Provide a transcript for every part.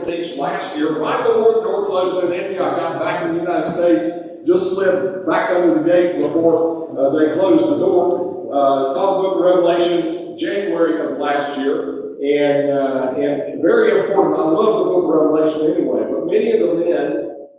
to teach last year. Right before the door closed in India, I got back in the United States, just slid back under the gate before they closed the door. Taught the book of Revelation January of last year, and very important. I love the book of Revelation anyway, but many of the men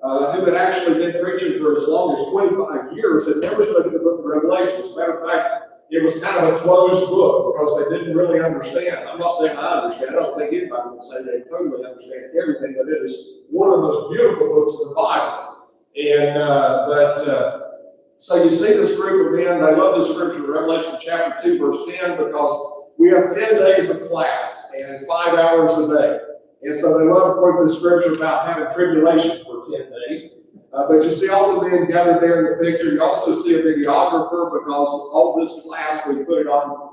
who had actually been preaching for as long as 25 years had never studied the book of Revelation. As a matter of fact, it was kind of a closed book because they didn't really understand. I'm not saying I understand. I don't think anybody would say they totally understand everything, but it is one of the most beautiful books of the Bible. And so you see this group of men, they love the scripture, Revelation chapter 2, verse 10, because we have 10 days of class, and it's 5 hours a day. And so they love to quote the scripture about having tribulation for 10 days. But you see all the men gathered there in the picture. You also see a videographer because all this class, we put it on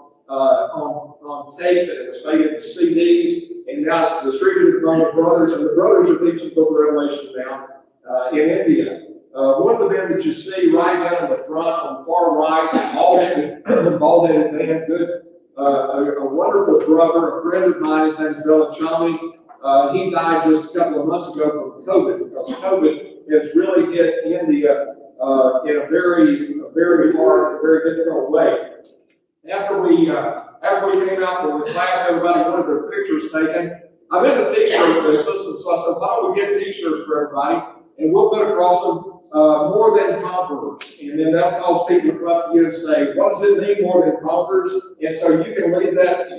tape, and it was made into CDs, and now it's distributed among the brothers, and the brothers are teaching the book of Revelation now in India. One of the men that you see right down in the front on the far right, bald-headed man, good, a wonderful brother, a friend of mine. His name is Chami. He died just a couple of months ago from COVID, because COVID has really hit India in a very hard, very difficult way. After we came out from the class, everybody wanted their pictures taken. I'm in the t-shirt business, and so I said, why don't we get t-shirts for everybody, and we'll put across them more than conquerors. And then that'll cause people to come up to you and say, what does it mean, more than conquerors? And so you can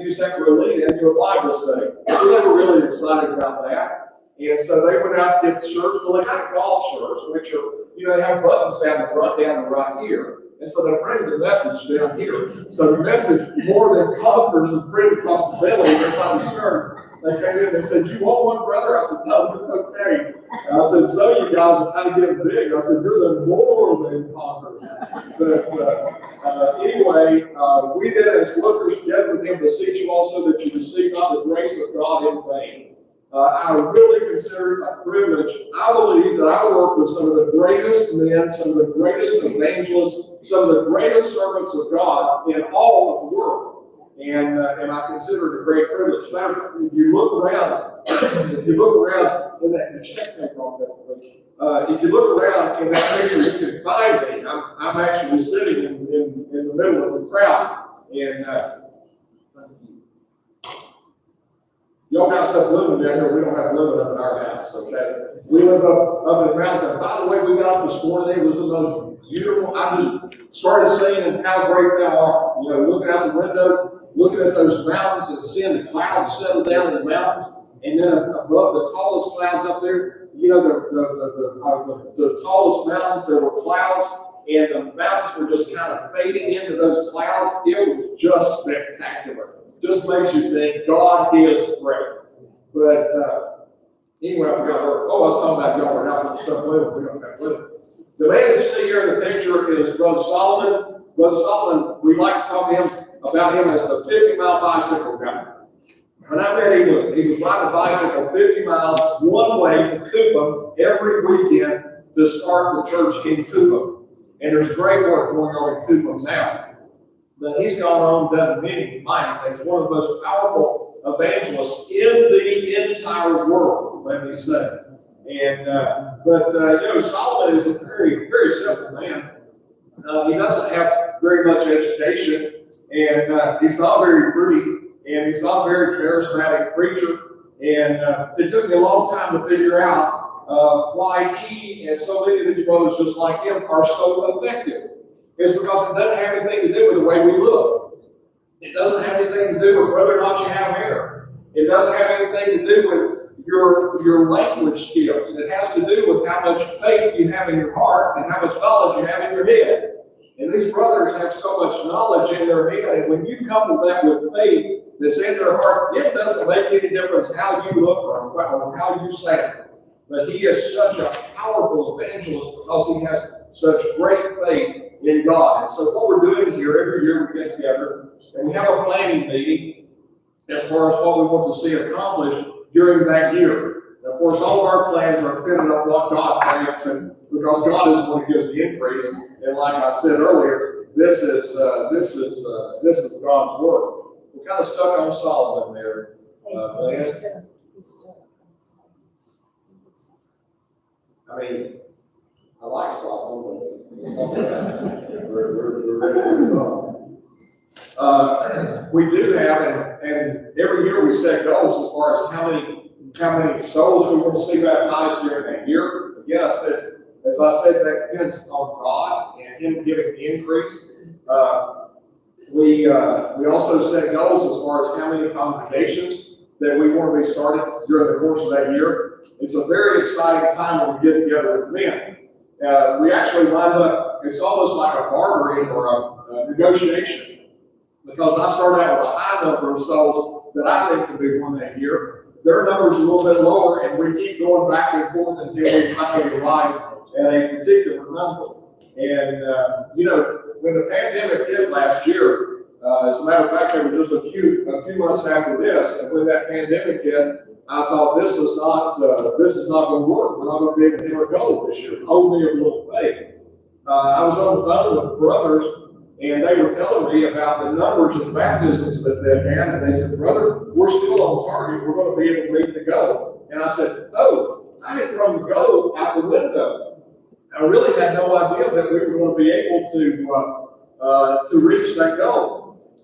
use that for a lead into a Bible study. So they were really excited about that. And so they went out to get the shirts. Well, they got golf shirts, which are, they have buttons down the front, down the right ear. And so they printed the message down here. So the message, more than conquerors, is printed across the belly of everybody's shirts. They came in and they said, you want one, brother? I said, no, it's okay. I said, so you guys are kind of getting big. I said, you're the more than conquerors. But anyway, we did as workers together with him, beseech you also that you receive not the grace of God in vain. I really consider it a privilege. I believe that I work with some of the greatest men, some of the greatest evangelists, some of the greatest servants of God in all of the world. And I consider it a great privilege. Now, if you look around, in that, check that off that page. If you look around in that picture, you can find me. I'm actually sitting in the middle of the crowd. And y'all got stuff living down here. We don't have living up in our house, okay? We live up in the mountains. And by the way, we got up this morning. It was the most beautiful. I just started saying how great thou art. Looking out the window, looking at those mountains and seeing the clouds settle down in the mountains. And then above the tallest clouds up there, the tallest mountains, there were clouds. And the mountains were just kind of fading into those clouds. It was just spectacular. Just makes you think God is great. But anyway, I forgot where. Oh, I was talking about y'all. We're not going to stuff living. We don't have living. The man you see here in the picture is Brother Solomon. Brother Solomon, we like to talk about him as the 50-mile bicycle guy. When I met him, he was riding a bicycle 50 miles one way to Cuba every weekend to start the church in Cuba. And there's great work going on in Cuba now. But he's gone on and done many mighty things. One of the most powerful evangelists in the entire world, let me say. And Solomon is a very, very simple man. He doesn't have very much education, and he's not very pretty, and he's not a very charismatic preacher. And it took me a long time to figure out why he and so many of these brothers just like him are so effective. It's because it doesn't have anything to do with the way we look. It doesn't have anything to do with whether or not you have hair. It doesn't have anything to do with your language skills. It has to do with how much faith you have in your heart and how much knowledge you have in your head. And these brothers have so much knowledge in their head, and when you couple that with faith that's in their heart, it doesn't make any difference how you look or how you sound. But he is such a powerful evangelist because he has such great faith in God. And so what we're doing here, every year we get together and we have a planning meeting as far as what we want to see accomplished during that year. And of course, all of our plans are dependent on what God plans, and because God is the one who gives the increase. And like I said earlier, this is God's work. We're kind of stuck on Solomon there. I mean, I like softball, but it's not bad. We're ready to go. We do have, and every year we set goals as far as how many souls we want to see baptized during that year. Again, as I said, that depends on God and Him giving the increase. We also set goals as far as how many congregations that we want to be started during the course of that year. It's a very exciting time when we get together with men. We actually wind up, it's almost like a bartering or a negotiation, because I start out with a high number of souls that I think can be won that year. Their number's a little bit lower, and we keep going back and forth until we finally arrive at a particular number. And, when the pandemic hit last year, as a matter of fact, there was just a few months after this, and when that pandemic hit, I thought this is not going to work. We're not going to be able to hit our goal this year. Hold me a little faith. I was on the phone with brothers, and they were telling me about the numbers of baptisms that they had, and they said, "Brother, we're still on target. We're going to be able to meet the goal." And I said, "Oh, I had thrown the goal out the window. I really had no idea that we were going to be able to reach that goal."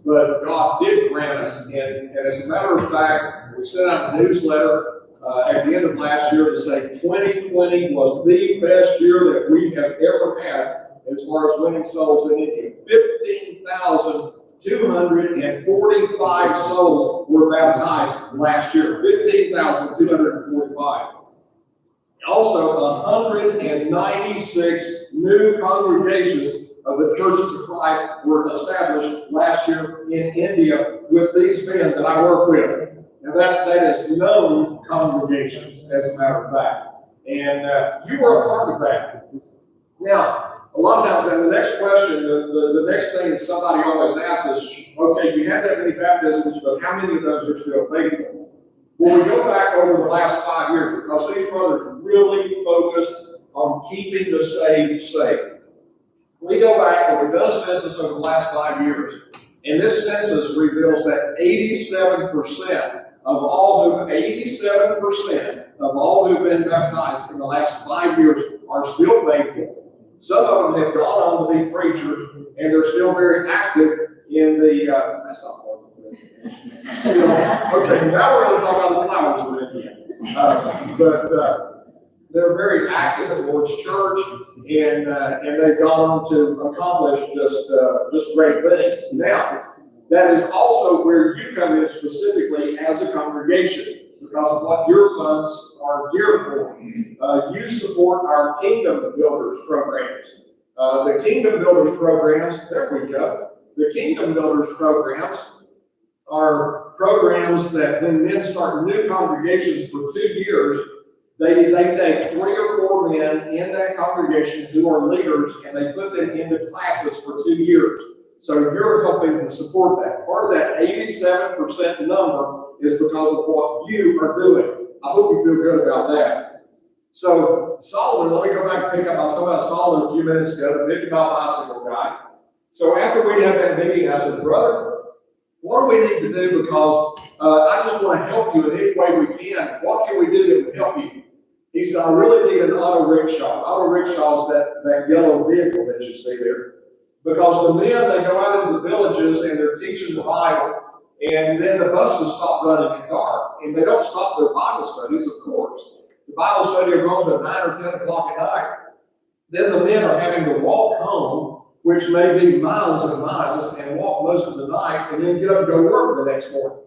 But God did grant us, and as a matter of fact, we sent out a newsletter at the end of last year to say 2020 was the best year that we have ever had as far as winning souls in India. 15,245 souls were baptized last year. 15,245. Also, 196 new congregations of the Churches of Christ were established last year in India with these men that I work with. Now that is known congregations, as a matter of fact. And you were a part of that. Now, a lot of times, and the next question, the next thing that somebody always asks is, okay, you had that many baptisms, but how many of those are still faithful? Well, we go back over the last 5 years, because these brothers really focused on keeping the saved. We go back and we've done a census over the last 5 years, and this census reveals that 87% of all who've been baptized in the last 5 years are still faithful. Some of them have gone on to be preachers, and they're still very active in the. That's not part of it. Okay, now we're going to talk about the flowers of India. But they're very active in the Lord's church, and they've gone on to accomplish just great things. Now, that is also where you come in specifically as a congregation, because of what your funds are geared for. You support our Kingdom Builders programs. The Kingdom Builders programs, there we go. The Kingdom Builders programs are programs that when men start new congregations for 2 years, they take 3 or 4 men in that congregation who are leaders, and they put them into classes for 2 years. So you're helping to support that. Part of that 87% number is because of what you are doing. I hope you feel good about that. So Solomon, let me go back and pick up. I was talking about Solomon a few minutes ago, the 50-mile bicycle guy. So after we had that meeting, I said, "Brother, what do we need to do? Because I just want to help you in any way we can. What can we do that will help you?" He said, "I really need an auto rickshaw." Auto rickshaw is that yellow vehicle that you see there. Because the men, they go out into the villages and they're teaching the Bible, and then the buses stop running at dark, and they don't stop their Bible studies, of course. The Bible study are going to 9 or 10 o'clock at night. Then the men are having to walk home, which may be miles and miles, and walk most of the night, and then get up and go to work the next morning.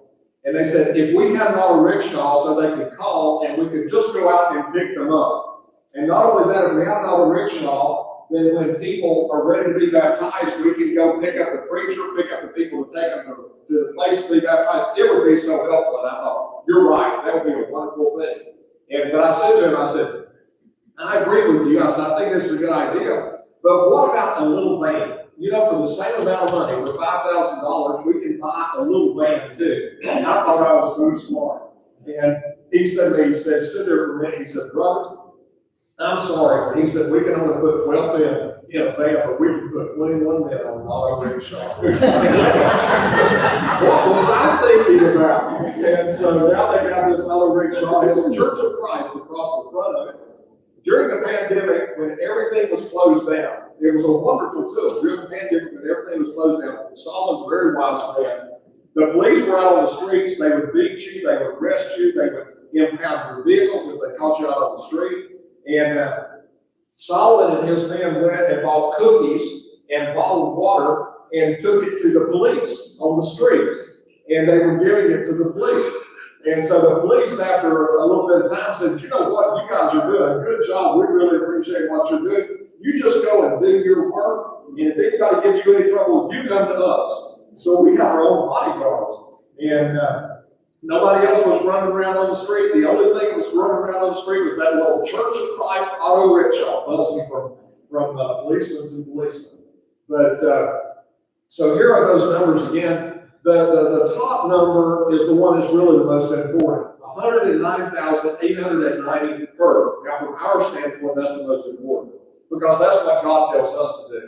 And they said, if we had an auto rickshaw so they could call, and we could just go out and pick them up. And not only that, if we had an auto rickshaw, then when people are ready to be baptized, we can go pick up the preacher, pick up the people to take them to the place to be baptized. It would be so helpful. And I thought, you're right, that would be a wonderful thing. But I said to him, I said, I agree with you. I said, I think this is a good idea. But what about a little van? You know, for the same amount of money, for $5,000, we can buy a little van too. And I thought I was so smart. And he said to me, he said, stood there for a minute, he said, "Brother, I'm sorry," but he said, "We can only put 12 men in a van, but we can put 21 men on an auto rickshaw." What was I thinking about? And so now they have this auto rickshaw. It's the Church of Christ across the front of it. During the pandemic, when everything was closed down, it was a wonderful tool. During the pandemic, when everything was closed down, Solomon was very widespread. The police were out on the streets. They would beat you. They would arrest you. They would impound your vehicles if they caught you out on the street. And Solomon and his men went and bought cookies and bottled water and took it to the police on the streets. And they were giving it to the police. And so the police, after a little bit of time, said, you know what, you guys are doing a good job. We really appreciate what you're doing. You just go and do your work. And if anybody gives you any trouble, you come to us. So we have our own bodyguards. And nobody else was running around on the street. The only thing that was running around on the street was that little Church of Christ auto rickshaw, buzzing from policeman to policeman. But so here are those numbers again. The top number is the one that's really the most important. 109,890 per. Now, from our standpoint, that's the most important because that's what God tells us to do.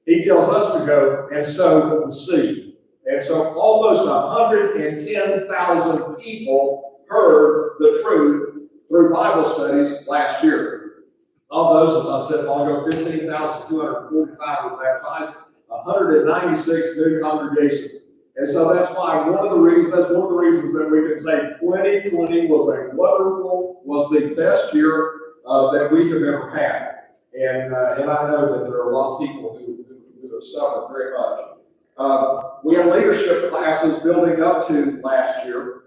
He tells us to go and sow the seed. And so almost 110,000 people heard the truth through Bible studies last year. Of those, as I said a while ago, 15,245 were baptized, 196 new congregations. And so that's why one of the reasons that we can say 2020 was the best year that we have ever had. And I know that there are a lot of people who have suffered very much. We have leadership classes building up to last year.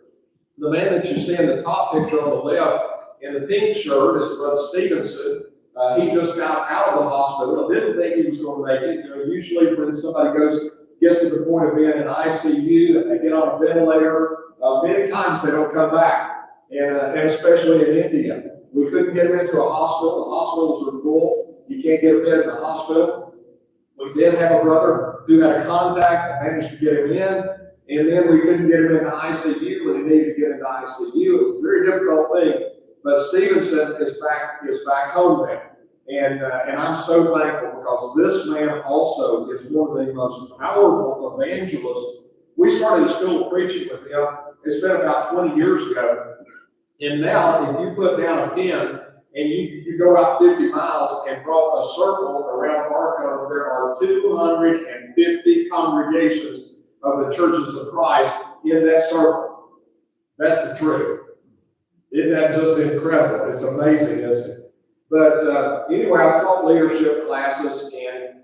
The man that you see in the top picture on the left in the pink shirt is Brother Stevenson. He just got out of the hospital. Didn't think he was going to make it. You know, usually when somebody gets to the point of being in ICU and they get on a ventilator, many times they don't come back. And especially in India, we couldn't get them into a hospital. The hospitals are full. You can't get a bed in the hospital. We did have a brother who had a contact and managed to get him in, and then we couldn't get him into ICU when he needed to get into ICU. It was a very difficult thing, but Stevenson is back home now, and I'm so thankful because this man also is one of the most powerful evangelists. We started a school of preaching with him. It's been about 20 years ago, and now if you put down a pen and you go out 50 miles and draw a circle around Barcode, there are 250 congregations of the churches of Christ in that circle. That's the truth. Isn't that just incredible? It's amazing, isn't it? But anyway, I taught leadership classes, and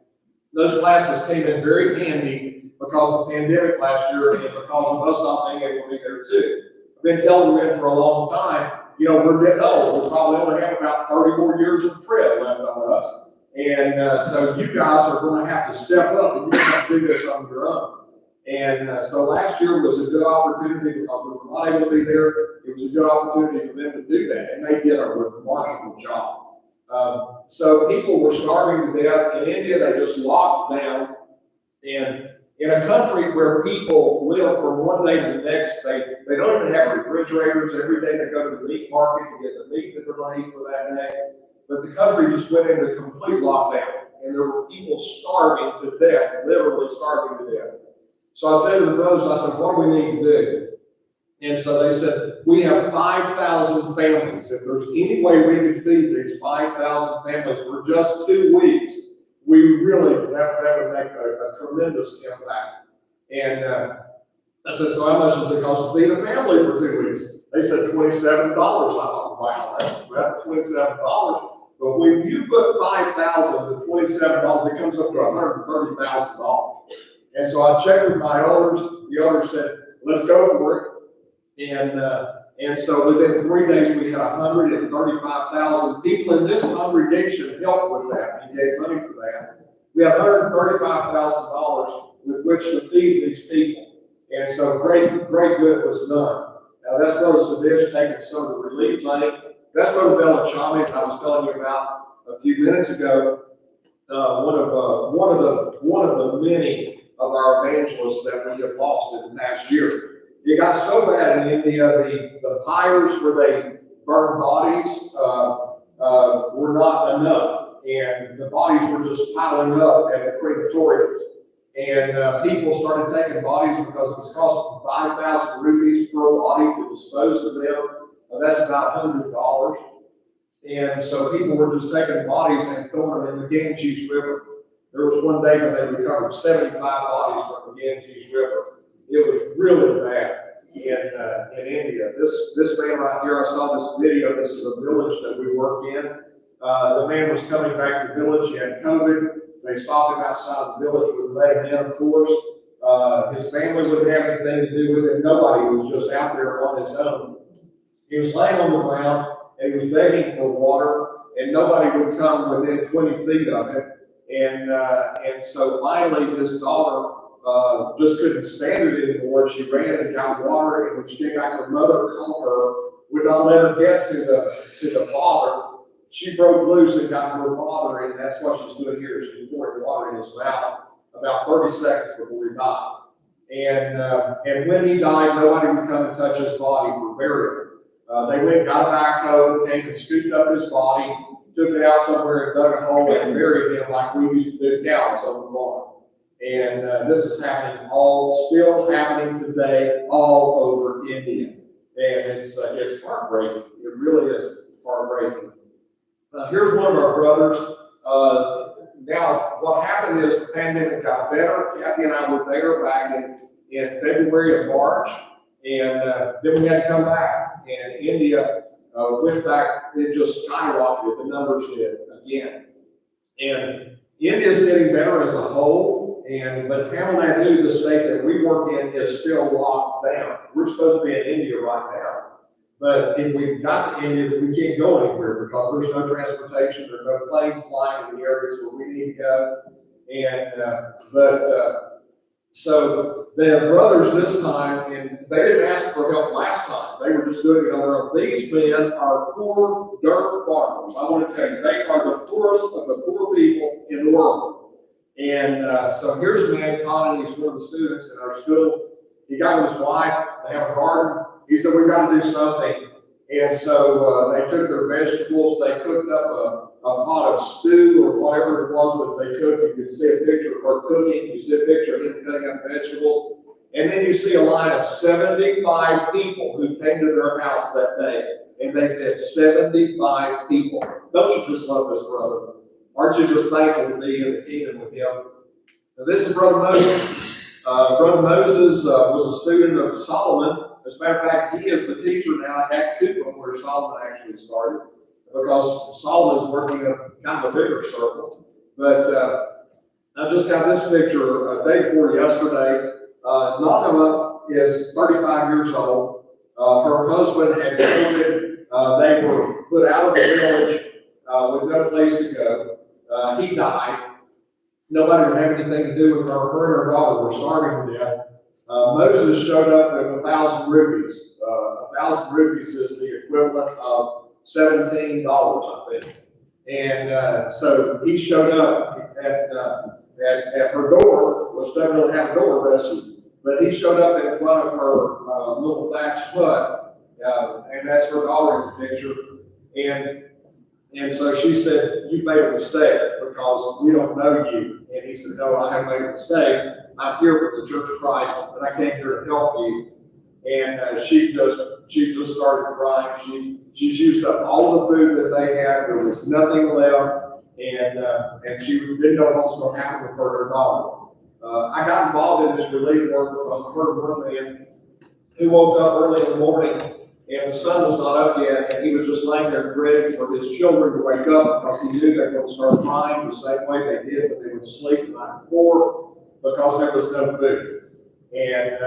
those classes came in very handy because of the pandemic last year and because of us not being able to be there too. I've been telling you for a long time, you know, we're getting old. We probably only have about 30 more years of tread left on us. And so you guys are going to have to step up and you're going to have to do this on your own. And so last year was a good opportunity because we were not able to be there. It was a good opportunity for them to do that. And they did a remarkable job. So people were starving to death. In India, they just locked down. And in a country where people live from one day to the next, they don't even have refrigerators. Every day they go to the meat market to get the meat that they're going to eat for that day. But the country just went into complete lockdown. And there were people starving to death, literally starving to death. So I said to the brothers, I said, what do we need to do? And so they said, we have 5,000 families. If there's any way we could feed these 5,000 families for just 2 weeks, we really, that would make a tremendous impact. And I said, so how much does it cost to feed a family for 2 weeks? They said $27. I thought, wow, that's $27. But when you put 5,000 to $27, it comes up to $130,000. And so I checked with my elders. The elders said, let's go for it. And so within 3 days, we had 135,000 people in this congregation helped with that. We gave money for that. We had $135,000 with which to feed these people. And so great good was done. Now that's Brother Sadish taking some of the relief money. That's Brother Belachami that I was telling you about a few minutes ago. One of the many of our evangelists that we have lost in the past year. It got so bad in India, the pyres where they burn bodies were not enough. And the bodies were just piling up at the crematoriums. And people started taking bodies because it was costing 5,000 rupees per body to dispose of them. That's about $100. And so people were just taking bodies and throwing them in the Ganges River. There was one day when they recovered 75 bodies from the Ganges River. It was really bad in India. This man right here, I saw this video. This is a village that we work in. The man was coming back to the village. He had COVID. They stopped him outside the village, would let him in, of course. His family wouldn't have anything to do with it. Nobody was just out there on his own. He was laying on the ground and he was begging for water, and nobody would come within 20 feet of him. And so finally, his daughter just couldn't stand it anymore. She ran and got water, and when she came back, her mother called her, would not let her get to the father. She broke loose and got to her father, and that's what she's doing here. She's pouring water in his mouth about 30 seconds before he died. And when he died, nobody would come and touch his body for burial. They went, got a backhoe, came and scooped up his body, took it out somewhere and dug a hole and buried him like we used to do cows on the farm. And this is happening still happening today all over India. And it's heartbreaking. It really is heartbreaking. Here's one of our brothers. Now, what happened is the pandemic got better. Kathy and I were there back in February and March. And then we had to come back. And India went back, it just skyrocketed, the numbers did again. And India's getting better as a whole, but Tamil Nadu, the state that we work in, is still locked down. We're supposed to be in India right now. But if we got to India, we can't go anywhere because there's no transportation, there's no planes flying in the areas where we need to go. So the brothers this time, and they didn't ask for help last time. They were just doing it on their own. These men are poor dirt farmers. I want to tell you, they are the poorest of the poor people in the world. And so here's a man, Colin, he's one of the students in our school. He got with his wife, they have a garden. He said, we've got to do something. And so they took their vegetables, they cooked up a pot of stew or whatever it was that they cooked. You can see a picture of her cooking, you see a picture of him cutting up vegetables. And then you see a line of 75 people who came to their house that day. And they fed 75 people. Don't you just love this brother? Aren't you just thankful to be in the kingdom with him? Now, this is Brother Moses. Brother Moses was a student of Solomon. As a matter of fact, he is the teacher now at Cooper, where Solomon actually started, because Solomon is working in kind of a bigger circle. But I just got this picture a day before yesterday. Nagama is 35 years old. Her husband had COVID. They were put out of the village with no place to go. He died. Nobody would have anything to do with her. Her and her daughter were starving to death. Moses showed up with 1,000 rupees. 1,000 rupees is the equivalent of $17, I think. And so he showed up at her door, which doesn't really have a door, but he showed up in front of her little thatched hut, and that's her daughter in the picture. And so she said, you made a mistake because we don't know you. And he said, no, I haven't made a mistake. I'm here for the Church of Christ, and I came here to help you. And she just started crying. She's used up all the food that they had. There was nothing left, and she didn't know what was going to happen with her and her daughter. I got involved in this relief work because I heard one man who woke up early in the morning, and the sun was not up yet, and he was just laying there ready for his children to wake up because he knew they were going to start crying the same way they did when they would sleep the night before, because there was no food. And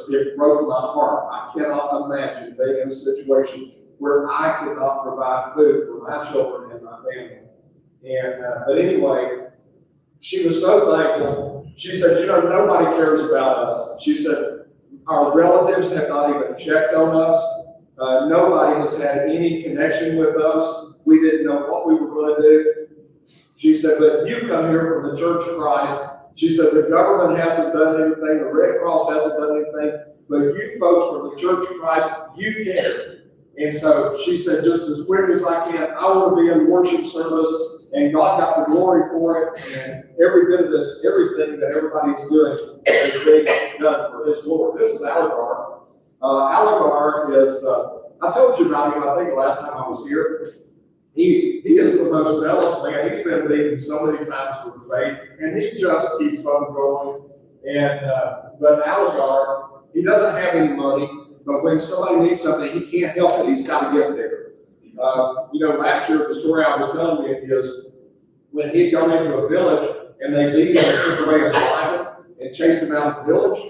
it broke my heart. I cannot imagine being in a situation where I could not provide food for my children and my family. But anyway, she was so thankful. She said, nobody cares about us. She said, our relatives have not even checked on us. Nobody has had any connection with us. We didn't know what we were going to do. She said, but you come here from the Church of Christ. She said, the government hasn't done anything, the Red Cross hasn't done anything, but you folks from the Church of Christ, you care. And so she said, just as quick as I can, I want to be in worship service, and God got the glory for it, and every bit of this, everything that everybody's doing is being done for His glory. This is Aligar. Aligar I told you about him, I think, the last time I was here. He is the most zealous man. He's been beaten so many times for the faith, and he just keeps on going. And but Algar, he doesn't have any money, but when somebody needs something, he can't help it. He's got to get there. Last year, the story I was telling you is when he'd gone into a village and they beat him and took away his Bible and chased him out of the village.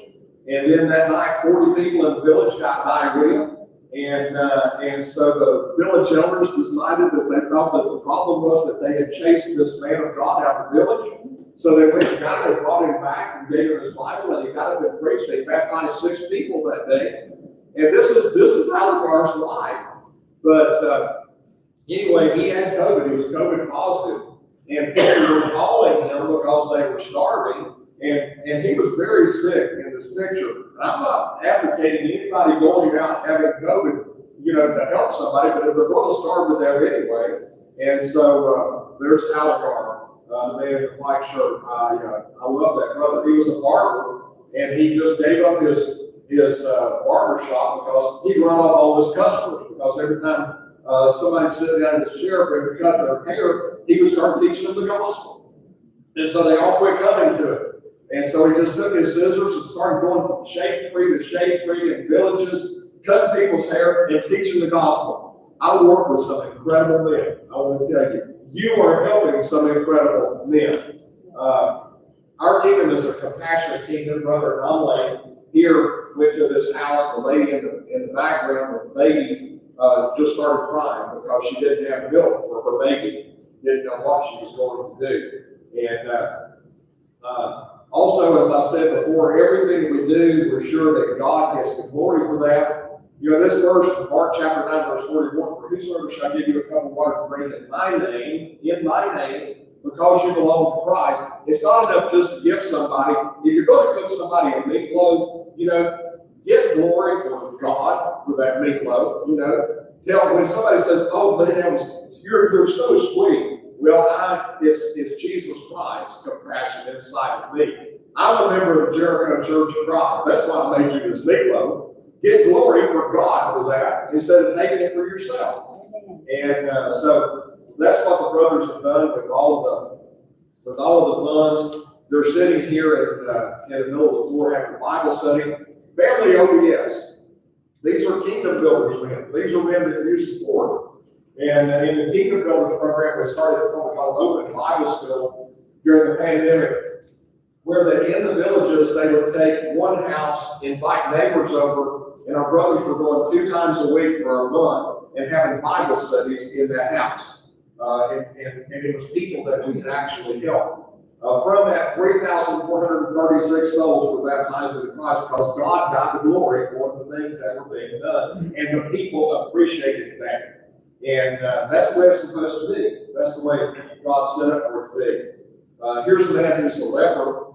And then that night, 40 people in the village got diarrhea. And so the village elders decided that they thought that the problem was that they had chased this man of God out of the village. So they went and got him and brought him back and gave him his Bible, and he got him and preached. They baptized 6 people that day. And this is Algar's life. But anyway, he had COVID. He was COVID positive. And people were calling him because they were starving. And he was very sick in this picture. And I'm not advocating anybody going out having COVID, to help somebody, but if they're going to starve to death anyway. And so there's Algar, the man in the white shirt. I love that brother. He was a barber, and he just gave up his barber shop because he'd run off all his customers. Because every time somebody sit down in his chair for him to cut their hair, he would start teaching them the gospel. And so they all quit coming to it. And so he just took his scissors and started going from shade tree to shade tree in villages, cutting people's hair and teaching the gospel. I work with some incredible men. I want to tell you, you are helping some incredible men. Our kingdom is a compassionate kingdom. Brother Nomley here went to this house. The lady in the background with the baby just started crying because she didn't have milk for her baby. Didn't know what she was going to do. And also, as I said before, everything we do, we're sure that God gets the glory for that. This verse, Mark chapter 9, verse 41, for whosoever shall give you a cup of water to drink in my name, because you belong to Christ. It's not enough just to give somebody. If you're going to cook somebody a meatloaf, get glory for God for that meatloaf. Tell when somebody says, "Oh, man, you're so sweet." Well, it's Jesus Christ's compassion inside of me. I'm a member of the Jericho Church of Christ. That's why I made you this meatloaf. Get glory for God for that instead of taking it for yourself. And so that's what the brothers have done with all of the funds. They're sitting here in the middle of the floor having a Bible study. Family ODS. These are kingdom builders men. These are men that you support. And in the Kingdom Builders program, we started what we call Open Bible School during the pandemic, where in the villages, they would take one house, invite neighbors over, and our brothers were going 2 times a week for a month and having Bible studies in that house. And it was people that we could actually help. From that, 3,436 souls were baptized into Christ because God got the glory for the things that were being done, and the people appreciated that. And that's the way it's supposed to be. That's the way God set up for it to be. Here's a man who's a leper.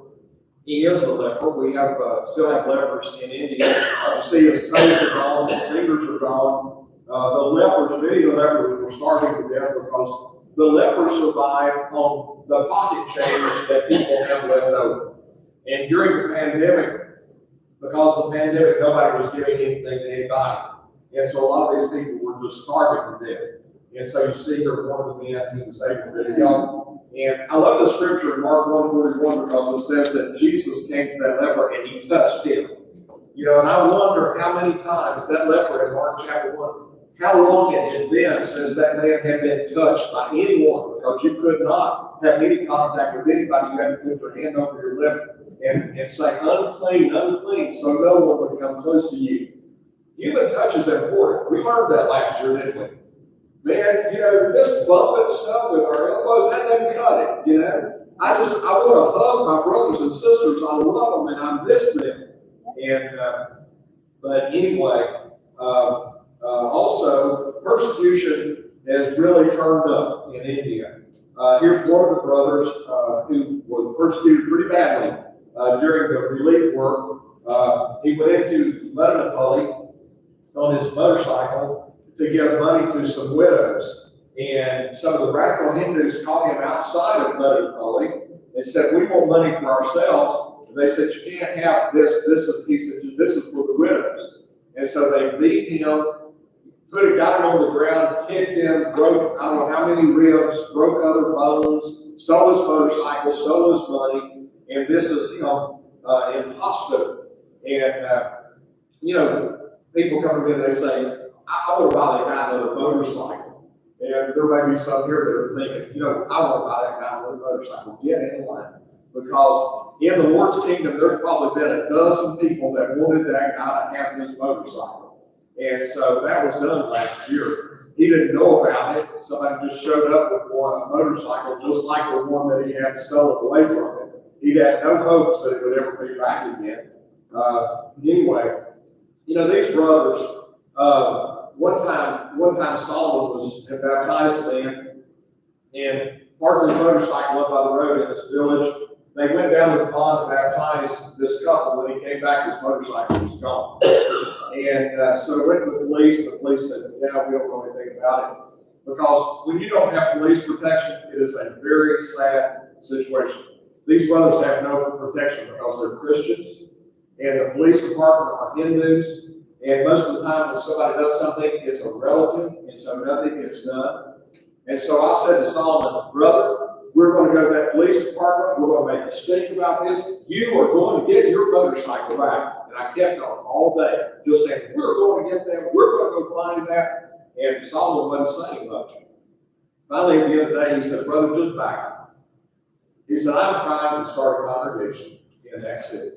He is a leper. We have still have lepers in India. You see his toes are gone, his fingers are gone. Many of the lepers were starving to death because the lepers survived on the pocket change that people have left over. And during the pandemic, because of the pandemic, nobody was giving anything to anybody. And so a lot of these people were just starving to death. And so you see here one of the men, he was able to help. And I love the scripture in Mark 1:41 because it says that Jesus came to that leper and he touched him. And I wonder how many times that leper in Mark chapter 1, how long it had been since that man had been touched by anyone, because you could not have any contact with anybody. You had to put your hand over your lip and say, unclean, unclean, so no one would come close to you. Human touch is important. We learned that last year, didn't we? Man, this bumping stuff with our elbows, that doesn't cut it, I want to hug my brothers and sisters. I love them and I miss them. And, but anyway, also, persecution has really turned up in India. Here's one of the brothers who was persecuted pretty badly during the relief work. He went into Medinapalli on his motorcycle to give money to some widows. And some of the radical Hindus caught him outside of Medinapalli and said, "We want money for ourselves." And they said, "You can't have this." He said, "This is for the widows." And so they beat him, got him on the ground, kicked him, broke, I don't know how many ribs, broke other bones, stole his motorcycle, stole his money, and this is him in hospital. And, people come to me and they say, I want to buy that guy another motorcycle. And there may be some here that are thinking, I want to buy that guy another motorcycle. Get in line. Because in the Lord's kingdom, there's probably been a dozen people that wanted that guy to have his motorcycle. And so that was done last year. He didn't know about it. Somebody just showed up with a motorcycle just like the one that he had stolen away from him. He had no hopes that it would ever be back again. Anyway, these brothers, one time Solomon had baptized a man and parked his motorcycle up by the road in this village. They went down to the pond to baptize this couple. When he came back, his motorcycle was gone. And so they went to the police. The police said, we don't know anything about it. Because when you don't have police protection, it is a very sad situation. These brothers have no protection because they're Christians. And the police department are Hindus. And most of the time when somebody does something, it's a relative, and so nothing gets done. And so I said to Solomon, brother, we're going to go to that police department. We're going to make a stink about this. You are going to get your motorcycle back. And I kept on all day, just saying, we're going to get that. We're going to go find that. And Solomon wasn't saying much. Finally, at the end of the day, he said, brother, just back up. He said, I'm trying to start a congregation in that city.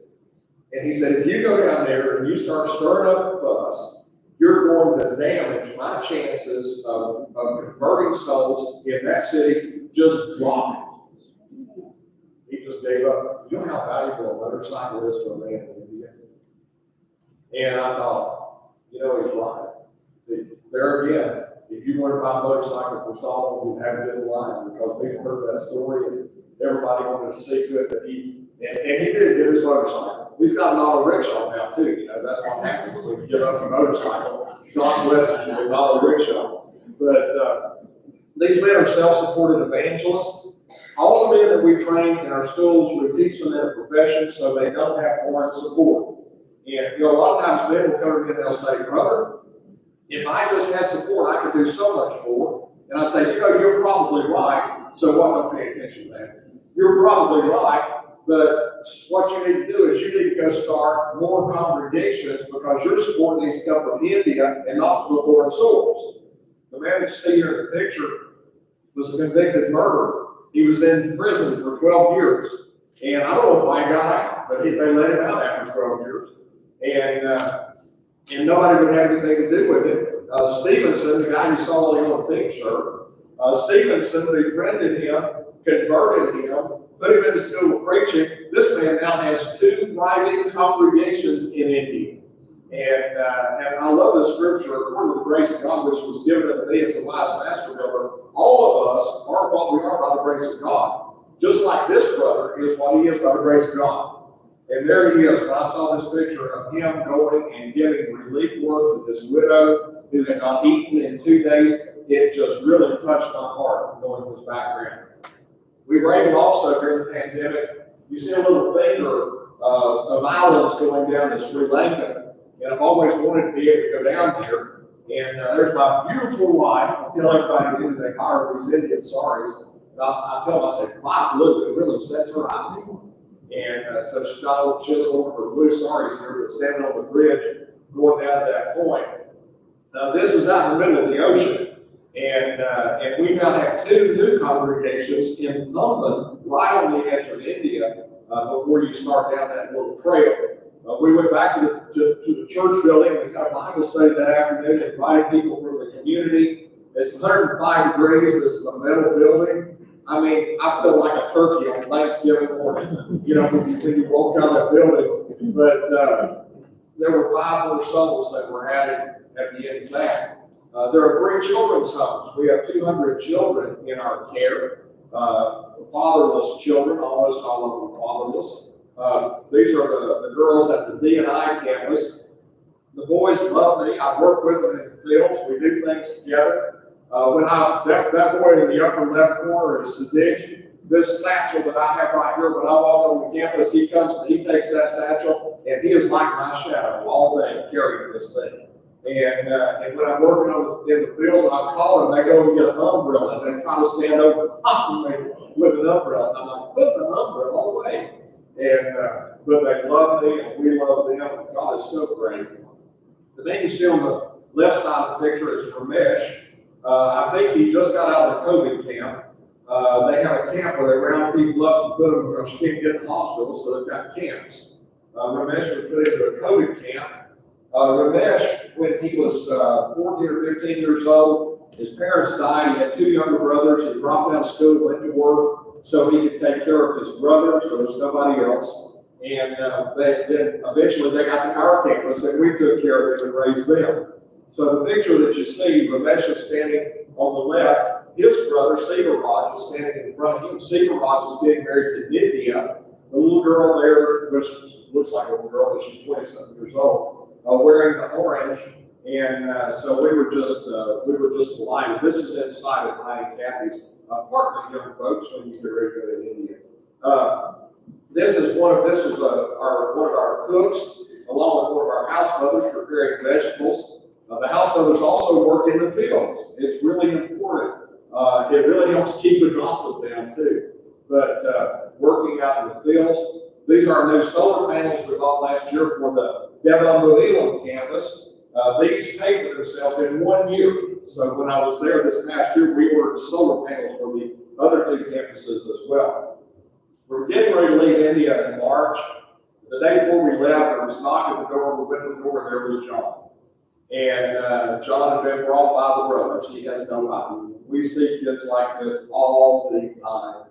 And he said, if you go down there and you start stirring up a fuss, you're going to damage my chances of converting souls in that city. Just drop it. He just gave up. You know how valuable a motorcycle is to a man in India? And I thought, he's right. There again, if you want to buy a motorcycle for Solomon, you have it in line because we've heard that story and everybody wanted to see to it that he did get his motorcycle. He's got an auto rickshaw now too. That's what happens when you get up a motorcycle. God blesses you with an auto rickshaw. But these men are self-supported evangelists. All the men that we train in our schools, we teach them their profession so they don't have foreign support. And a lot of times men will come to me and they'll say, brother, if I just had support, I could do so much more. And I say, you're probably right. So why don't pay attention to that? You're probably right. But what you need to do is you need to go start more congregations because your support needs to come from India and not from foreign source. The man that you see here in the picture was a convicted murderer. He was in prison for 12 years. And I don't know if I got out, but they let him out after 12 years. And nobody would have anything to do with it. Stevenson, the guy you saw on the pink shirt, Stevenson befriended him, converted him, put him into school of preaching. This man now has 2 thriving congregations in India. And I love the scripture, according to the grace of God, which was given to me as a wise master builder. All of us are what we are by the grace of God. Just like this brother is what he is by the grace of God. And there he is. When I saw this picture of him going and giving relief work to this widow who had not eaten in 2 days, it just really touched my heart knowing his background. We were able also during the pandemic, you see a little finger of islands going down to Sri Lanka. And I've always wanted to be able to go down there. And there's my beautiful wife. I tell everybody when they hire these Indian saris. And I tell them, I say, my blue, it really sets her eyes. And so she's got a little chisel over her blue saris here, but standing on the bridge, going down to that point. This is out in the middle of the ocean. And we now have 2 new congregations in London, right on the edge of India, before you start down that little trail. We went back to the church building. We got a Bible study that afternoon, invited people from the community. It's 105 degrees. This is a metal building. I mean, I feel like a turkey on Thanksgiving morning, when you walk out that building. But there were 5 more souls that were added at the end of that. There are 3 children's homes. We have 200 children in our care. Fatherless children, almost all of them fatherless. These are the girls at the D&I campus. The boys love me. I work with them in the fields. We do things together. That boy in the upper left corner is Sadiq. This satchel that I have right here, when I walk on the campus, he comes and he takes that satchel, and he is like my shadow all day carrying this thing. And when I'm working in the fields, I'm calling, they go and get an umbrella, and they try to stand over the top of me with an umbrella. And I'm like, put the umbrella away. But they love me, and we love them, and God is so great. The man you see on the left side of the picture is Ramesh. I think he just got out of the COVID camp. They have a camp where they round people up and put them because you can't get in the hospital, so they've got camps. Ramesh was put into a COVID camp. Ramesh, when he was 14 or 15 years old, his parents died. He had two younger brothers. He dropped out of school, went to work so he could take care of his brothers. There was nobody else. And then eventually they got to our campus and we took care of them and raised them. So the picture that you see, Ramesh is standing on the left. His brother, Severaj, is standing in front of him. Severaj is getting married to Nithya, the little girl there, which looks like a little girl, but she's 20-something years old, wearing the orange. And so we were just delighted. This is inside of mine and Kathy's apartment, young folks, when you get ready to go to India. This was one of our cooks, along with one of our house mothers preparing vegetables. The house mothers also work in the fields. It's really important. It really helps keep the gossip down too. But working out in the fields, these are our new solar panels we bought last year for the Devon campus. These paid for themselves in 1 year. So when I was there this past year, we ordered solar panels for the other two campuses as well. We're getting ready to leave India in March. The day before we left, there was a knock at the door. We went to the door, and there was John. And John had been brought by the brothers. He has no idea. We see kids like this all the time.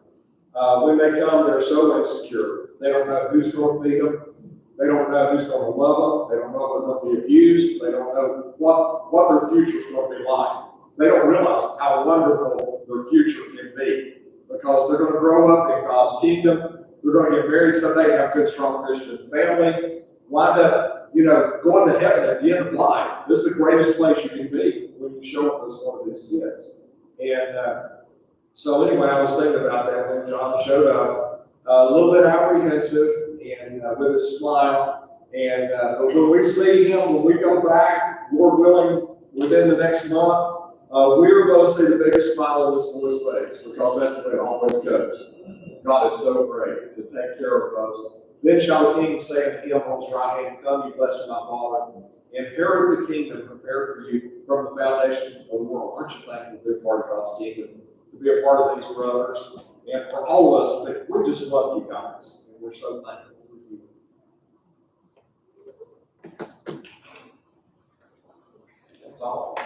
When they come, they're so insecure. They don't know who's going to feed them. They don't know who's going to love them. They don't know if they're going to be abused. They don't know what their future is going to be like. They don't realize how wonderful their future can be because they're going to grow up in God's kingdom. They're going to get married someday, have a good, strong Christian family, wind up, going to heaven at the end of life. This is the greatest place you can be when you show up as one of these kids. And so anyway, I was thinking about that when John showed up, a little bit apprehensive and with his smile. And when we see him, when we go back, Lord willing, within the next month, we're going to see the biggest smile on this boy's face because that's the way it always goes. God is so great to take care of us. Then shall the king say unto him on his right hand, Come, you blessed of my Father, inherit the kingdom prepared for you from the foundation of the world. Aren't you thankful to be a part of God's kingdom, to be a part of these brothers, and for all of us? We just love you guys, and we're so thankful for you. That's all.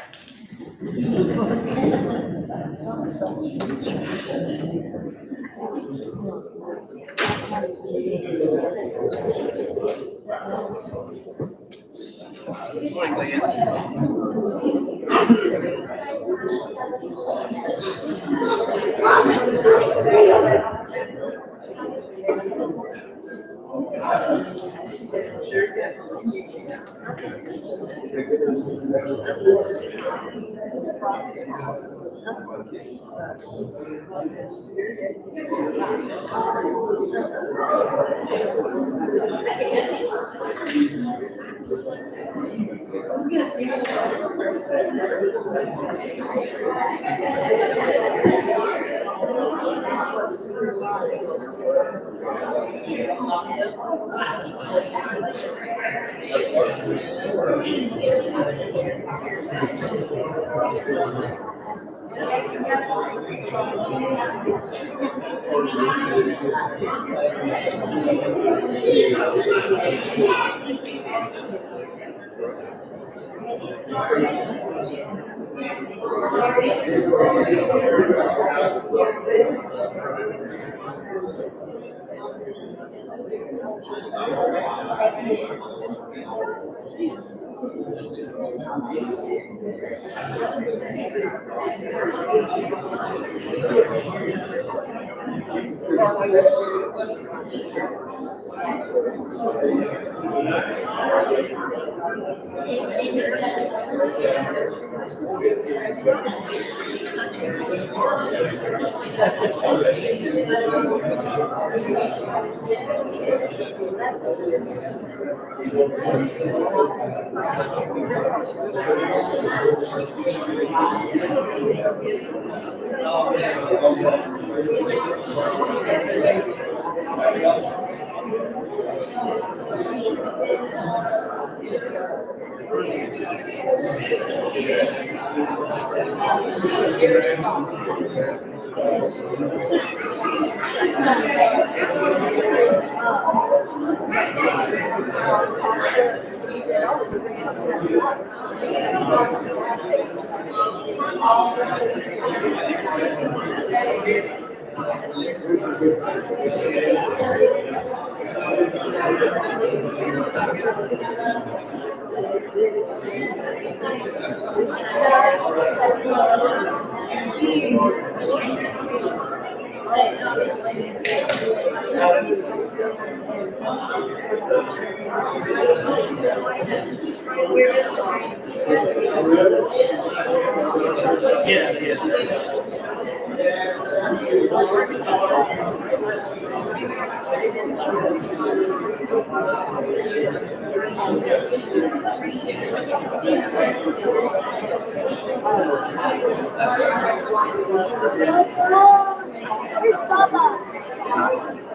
It's Baba.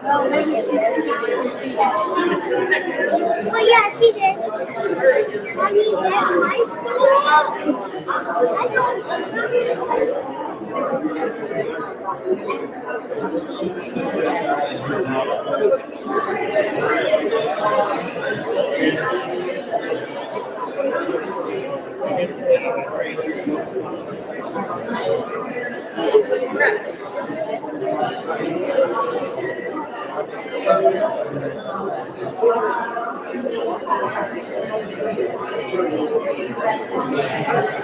Oh, maybe she didn't see that. Well, yeah, she did. I mean, at high school, I don't.